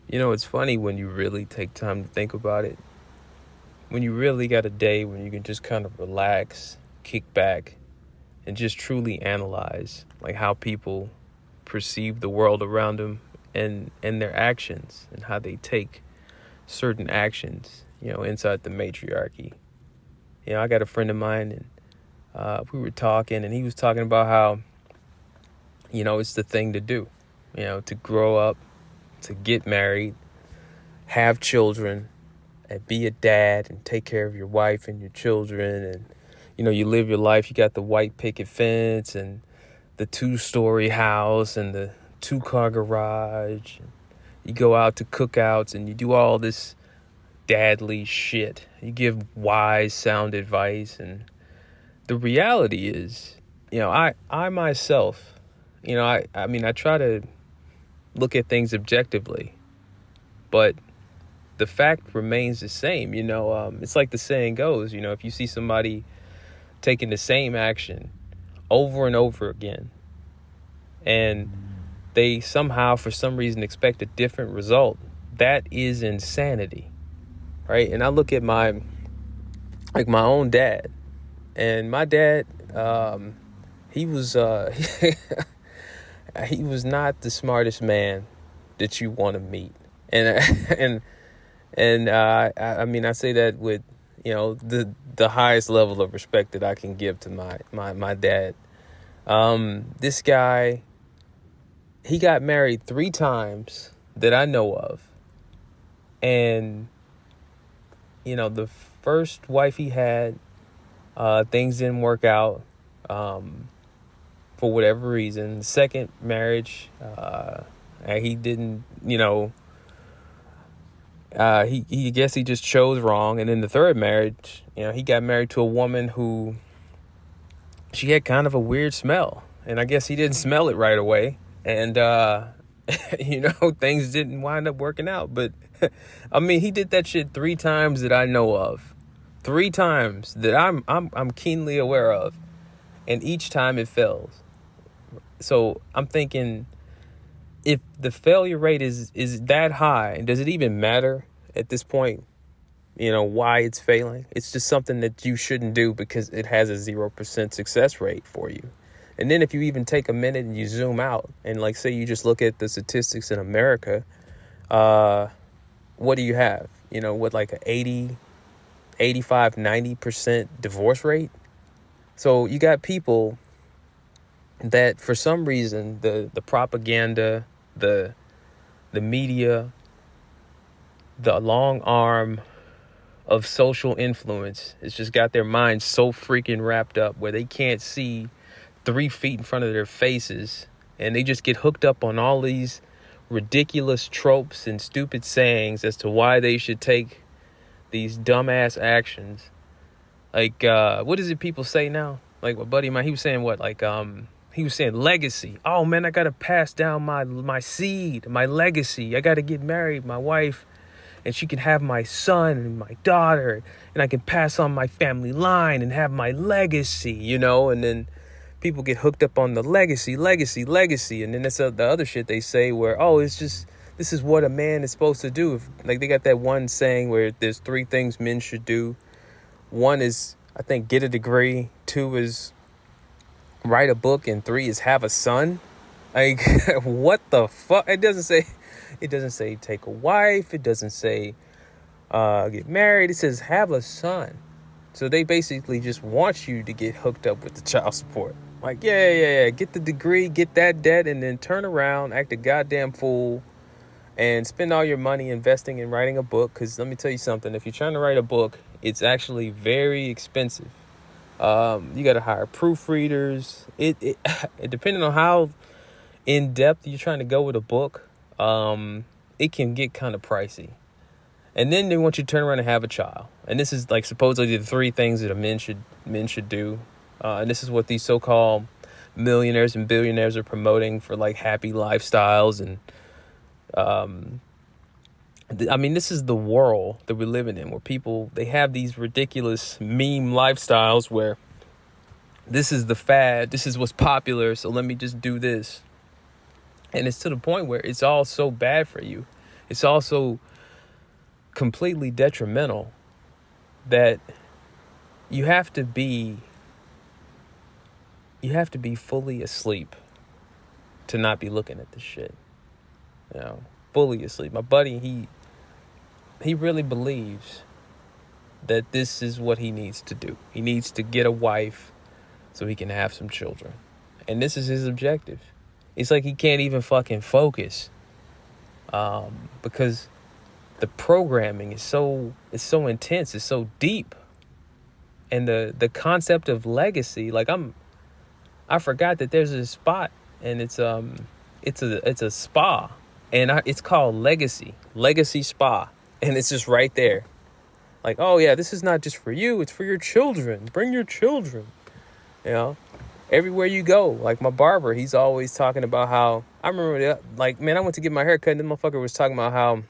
You know, it's funny when you really take time to think about it. When you really got a day when you can just kind of relax, kick back, and just truly analyze like how people perceive the world around them and their actions and how they take certain actions, inside the matriarchy. I got a friend of mine and we were talking and he was talking about how, it's the thing to do, to grow up, to get married, have children, and be a dad and take care of your wife and your children. And, you live your life. You got the white picket fence and the 2-story house and the 2-car garage. You go out to cookouts and you do all this dadly shit. You give wise, sound advice. And the reality is, I myself, I mean, I try to look at things objectively, but the fact remains the same. It's like the saying goes, if you see somebody taking the same action over and over again and they somehow for some reason expect a different result, that is insanity, right? And I look at my own dad, and my dad, he was he was not the smartest man that you want to meet. And I mean, I say that with, the highest level of respect that I can give to my dad. This guy, he got married 3 times that I know of. And, the first wife he had, things didn't work out for whatever reason. The second marriage, he didn't, he guess he just chose wrong. And then the third marriage, he got married to a woman who, she had kind of a weird smell. And I guess he didn't smell it right away. And, things didn't wind up working out. But, I mean, he did that shit 3 times that I know of. 3 times that I'm keenly aware of. And each time it fails. So I'm thinking, if the failure rate is that high, does it even matter at this point, why it's failing? It's just something that you shouldn't do because it has a 0% success rate for you. And then if you even take a minute and you zoom out and like say you just look at the statistics in America, what do you have? With like a 80, 85, 90% divorce rate. So you got people that for some reason the propaganda, the media, the long arm of social influence has just got their minds so freaking wrapped up where they can't see 3 feet in front of their faces, and they just get hooked up on all these ridiculous tropes and stupid sayings as to why they should take these dumbass actions. Like, what is it people say now? Like, my buddy of mine, he was saying what? Like, he was saying legacy. Oh, man, I got to pass down my seed, my legacy. I got to get married, my wife, and she can have my son and my daughter, and I can pass on my family line and have my legacy, and then people get hooked up on the legacy. And then that's the other shit they say where, oh, it's just, this is what a man is supposed to do. Like, they got that one saying where there's 3 things men should do. 1 is, I think, get a degree. 2 is write a book. And 3 is have a son. Like, what the fuck? It doesn't say take a wife. It doesn't say get married. It says have a son. So they basically just want you to get hooked up with the child support. Like, yeah. Get the degree, get that debt, and then turn around, act a goddamn fool, and spend all your money investing in writing a book. Because let me tell you something. If you're trying to write a book, it's actually very expensive. You got to hire proofreaders. It depending on how in depth you're trying to go with a book, it can get kind of pricey. And then they want you to turn around and have a child. And this is like supposedly the 3 things that men should do. And this is what these so-called millionaires and billionaires are promoting for like happy lifestyles. And I mean, this is the world that we're living in, where people, they have these ridiculous meme lifestyles where this is the fad, this is what's popular, so let me just do this. And it's to the point where it's all so bad for you. It's also completely detrimental that you have to be fully asleep to not be looking at this shit. You know, fully asleep. My buddy, he really believes that this is what he needs to do. He needs to get a wife so he can have some children. And this is his objective. It's like he can't even fucking focus because the programming is so intense, it's so deep. And the concept of legacy, like I forgot that there's a spot, and it's a spa, and it's called Legacy Spa, and it's just right there. Like, oh yeah, this is not just for you, it's for your children. Bring your children. You know, everywhere you go. Like my barber, he's always talking about how, I remember, like, man, I went to get my hair cut, and the motherfucker was talking about how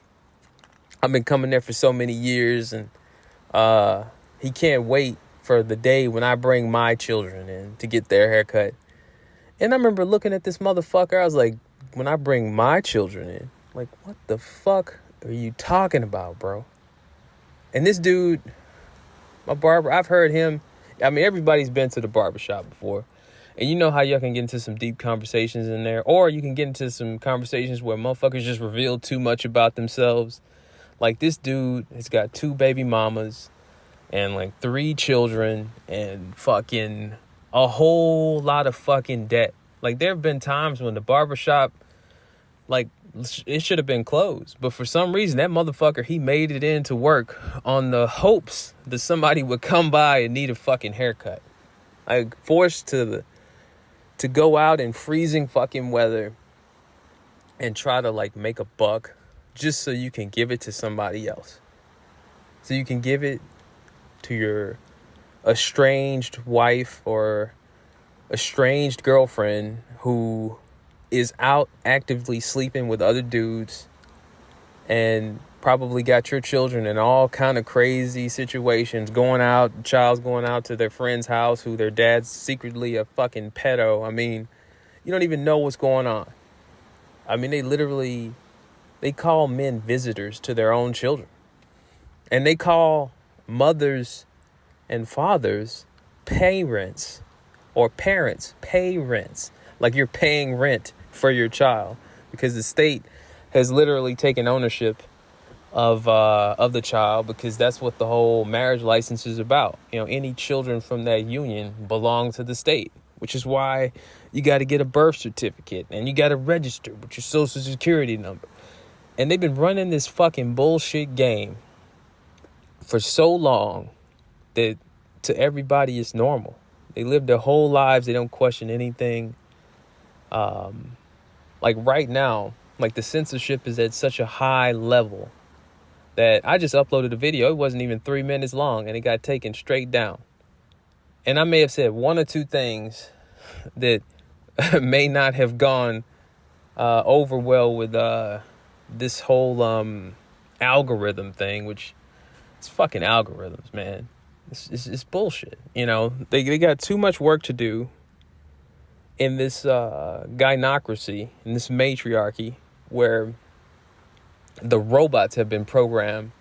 I've been coming there for so many years, and he can't wait for the day when I bring my children in to get their haircut. And I remember looking at this motherfucker, I was like, when I bring my children in, like, what the fuck are you talking about, bro? And this dude, my barber, I've heard him, I mean, everybody's been to the barbershop before. And you know how y'all can get into some deep conversations in there, or you can get into some conversations where motherfuckers just reveal too much about themselves. Like, this dude has got 2 baby mamas and like 3 children and fucking a whole lot of fucking debt. Like, there have been times when the barbershop, like, it should have been closed. But for some reason, that motherfucker, he made it into work on the hopes that somebody would come by and need a fucking haircut. Like, forced to go out in freezing fucking weather and try to, like, make a buck just so you can give it to somebody else. So you can give it to your estranged wife or estranged girlfriend who is out actively sleeping with other dudes and probably got your children in all kind of crazy situations, child's going out to their friend's house who their dad's secretly a fucking pedo. I mean, you don't even know what's going on. I mean, they call men visitors to their own children. And they call mothers and fathers parents, or parents pay rents. Like you're paying rent for your child because the state has literally taken ownership of the child, because that's what the whole marriage license is about. You know, any children from that union belong to the state, which is why you got to get a birth certificate and you got to register with your social security number. And they've been running this fucking bullshit game for so long that to everybody it's normal. They live their whole lives. They don't question anything. Like right now, like the censorship is at such a high level that I just uploaded a video. It wasn't even 3 minutes long and it got taken straight down. And I may have said 1 or 2 things that may not have gone over well with this whole algorithm thing, which it's fucking algorithms, man. It's bullshit. You know, they got too much work to do in this gynocracy, in this matriarchy, where the robots have been programmed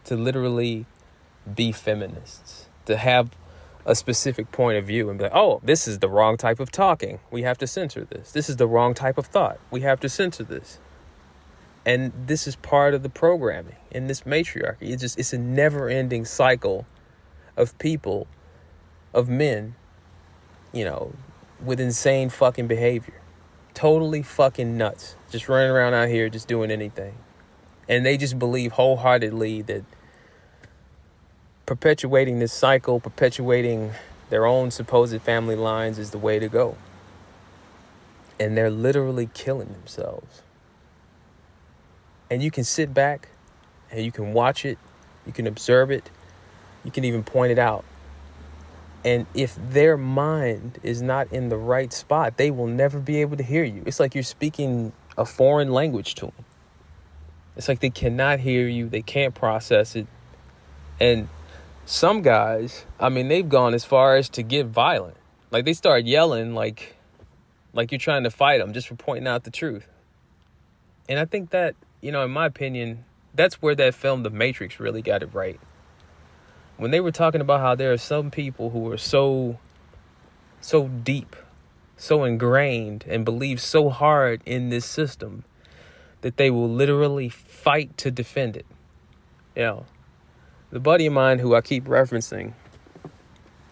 to literally be feminists, to have a specific point of view and be like, oh, this is the wrong type of talking. We have to censor this. This is the wrong type of thought. We have to censor this. And this is part of the programming in this matriarchy. It's a never-ending cycle of people, of men, you know, with insane fucking behavior. Totally fucking nuts. Just running around out here just doing anything. And they just believe wholeheartedly that perpetuating this cycle, perpetuating their own supposed family lines is the way to go. And they're literally killing themselves. And you can sit back and you can watch it. You can observe it. You can even point it out. And if their mind is not in the right spot, they will never be able to hear you. It's like you're speaking a foreign language to them. It's like they cannot hear you. They can't process it. And some guys, I mean, they've gone as far as to get violent. Like they start yelling like you're trying to fight them just for pointing out the truth. And I think that in my opinion, that's where that film, The Matrix, really got it right. When they were talking about how there are some people who are so deep, so ingrained, and believe so hard in this system that they will literally fight to defend it. The buddy of mine who I keep referencing,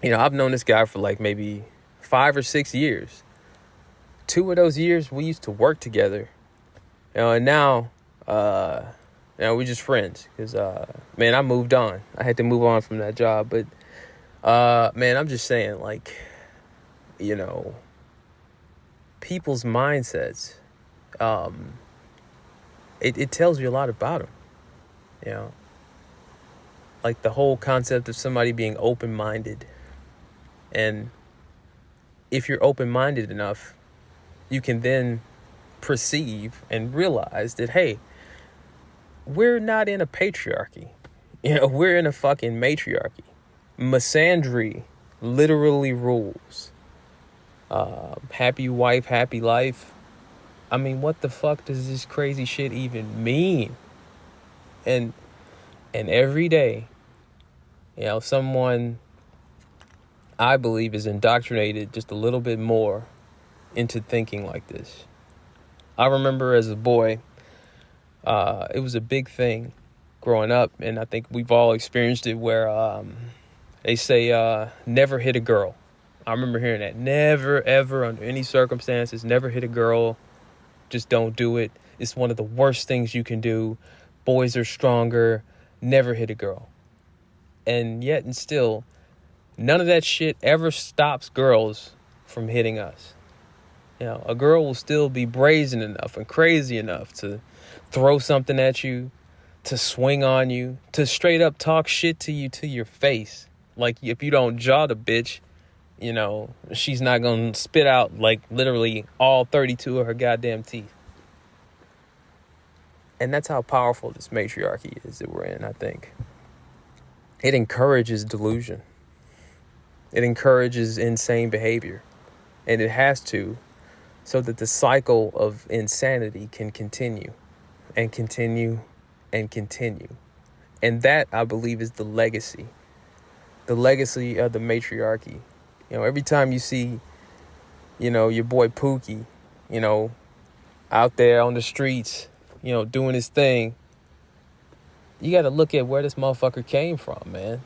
I've known this guy for like maybe 5 or 6 years. 2 of those years we used to work together, and now, we're just friends because, man, I moved on. I had to move on from that job, but, man, I'm just saying, like, people's mindsets, it tells you a lot about them, like the whole concept of somebody being open-minded. And if you're open-minded enough, you can then perceive and realize that, hey, we're not in a patriarchy. We're in a fucking matriarchy. Misandry literally rules. Happy wife, happy life. I mean, what the fuck does this crazy shit even mean? And every day, someone, I believe, is indoctrinated just a little bit more into thinking like this. I remember as a boy, it was a big thing growing up, and I think we've all experienced it, where they say never hit a girl. I remember hearing that. Never, ever, under any circumstances, never hit a girl. Just don't do it. It's one of the worst things you can do. Boys are stronger. Never hit a girl. And yet and still, none of that shit ever stops girls from hitting us. A girl will still be brazen enough and crazy enough to throw something at you, to swing on you, to straight up talk shit to you to your face. Like, if you don't jaw the bitch, she's not going to spit out, like, literally all 32 of her goddamn teeth. And that's how powerful this matriarchy is that we're in, I think. It encourages delusion. It encourages insane behavior. And it has to, so that the cycle of insanity can continue and continue and continue. And that, I believe, is the legacy of the matriarchy. Every time you see, your boy Pookie, out there on the streets, doing his thing, you got to look at where this motherfucker came from, man.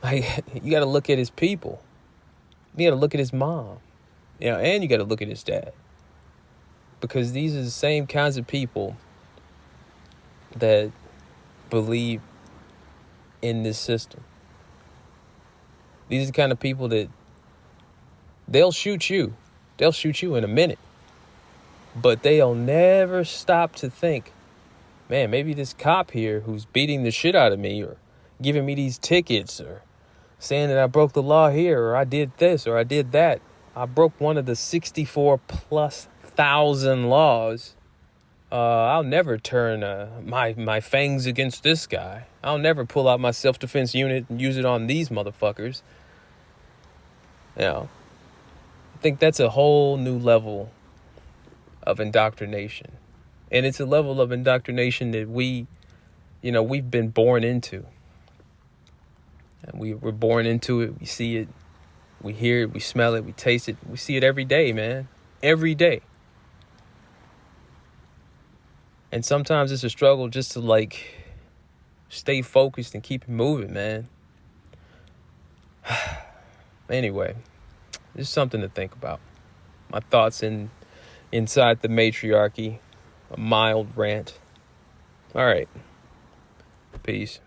Like, you got to look at his people. You got to look at his mom, and you got to look at his dad. Because these are the same kinds of people that believe in this system. These are the kind of people that they'll shoot you. They'll shoot you in a minute. But they'll never stop to think, man, maybe this cop here who's beating the shit out of me or giving me these tickets or saying that I broke the law here or I did this or I did that. I broke one of the 64,000+ laws. I'll never turn my fangs against this guy. I'll never pull out my self-defense unit and use it on these motherfuckers. I think that's a whole new level of indoctrination. And it's a level of indoctrination that we've been born into. And we're born into it. We see it. We hear it. We smell it. We taste it. We see it every day, man. Every day. And sometimes it's a struggle just to, like, stay focused and keep it moving, man. Anyway, just something to think about. My thoughts inside the matriarchy. A mild rant. All right. Peace.